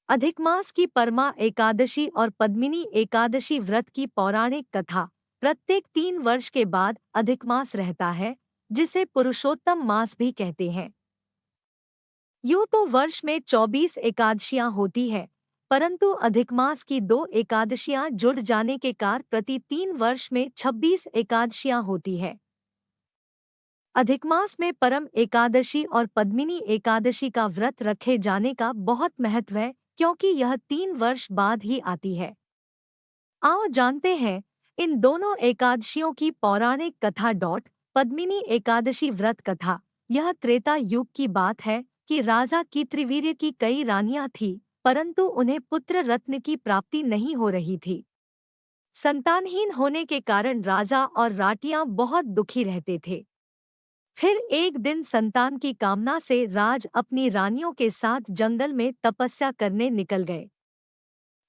अधिक मास की परमा एकादशी और पद्मिनी एकादशी व्रत की पौराणिक कथा। प्रत्येक 3 वर्ष के बाद अधिक मास रहता है, जिसे पुरुषोत्तम मास भी कहते हैं। यूं तो वर्ष में 24 एकादशियां होती है, परंतु अधिक मास की 2 एकादशियां जुड़ जाने के कारण प्रति 3 वर्ष में 26 एकादशियां होती है। अधिक मास में परम एकादशी और पद्मिनी एकादशी का व्रत रखे जाने का बहुत महत्व है, क्योंकि यह 3 वर्ष बाद ही आती है। आओ जानते हैं इन दोनों एकादशियों की पौराणिक कथा। पद्मिनी एकादशी व्रत कथा। यह त्रेता युग की बात है कि राजा की त्रिवीर्य की कई रानियां थीं, परंतु उन्हें पुत्र रत्न की प्राप्ति नहीं हो रही थी। संतानहीन होने के कारण राजा और राटियां बहुत दुखी रहते थे। फिर एक दिन संतान की कामना से राज अपनी रानियों के साथ जंगल में तपस्या करने निकल गए।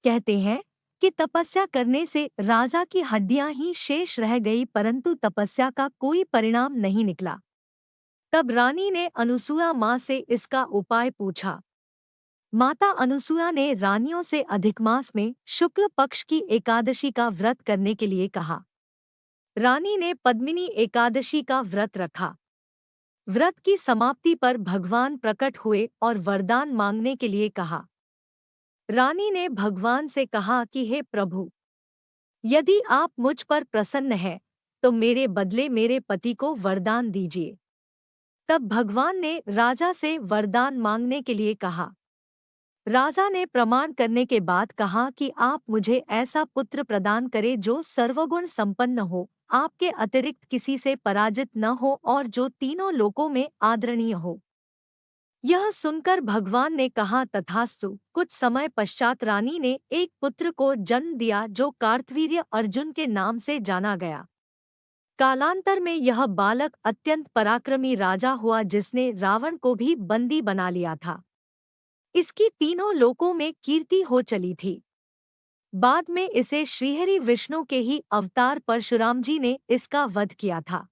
कहते हैं कि तपस्या करने से राजा की हड्डियां ही शेष रह गई, परंतु तपस्या का कोई परिणाम नहीं निकला। तब रानी ने अनुसुया माँ से इसका उपाय पूछा। माता अनुसुया ने रानियों से अधिक मास में शुक्ल पक्ष की एकादशी का व्रत करने के लिए कहा। रानी ने पद्मिनी एकादशी का व्रत रखा। व्रत की समाप्ति पर भगवान प्रकट हुए और वरदान मांगने के लिए कहा। रानी ने भगवान से कहा कि हे प्रभु, यदि आप मुझ पर प्रसन्न हैं, तो मेरे बदले मेरे पति को वरदान दीजिए। तब भगवान ने राजा से वरदान मांगने के लिए कहा। राजा ने प्रमाण करने के बाद कहा कि आप मुझे ऐसा पुत्र प्रदान करें जो सर्वगुण संपन्न हो, आपके अतिरिक्त किसी से पराजित न हो और जो तीनों लोकों में आदरणीय हो। यह सुनकर भगवान ने कहा तथास्तु। कुछ समय पश्चात रानी ने एक पुत्र को जन्म दिया जो कार्तवीर्य अर्जुन के नाम से जाना गया। कालांतर में यह बालक अत्यंत पराक्रमी राजा हुआ, जिसने रावण को भी बंदी बना लिया था। इसकी तीनों लोकों में कीर्ति हो चली थी। बाद में इसे श्रीहरि विष्णु के ही अवतार परशुराम जी ने इसका वध किया था।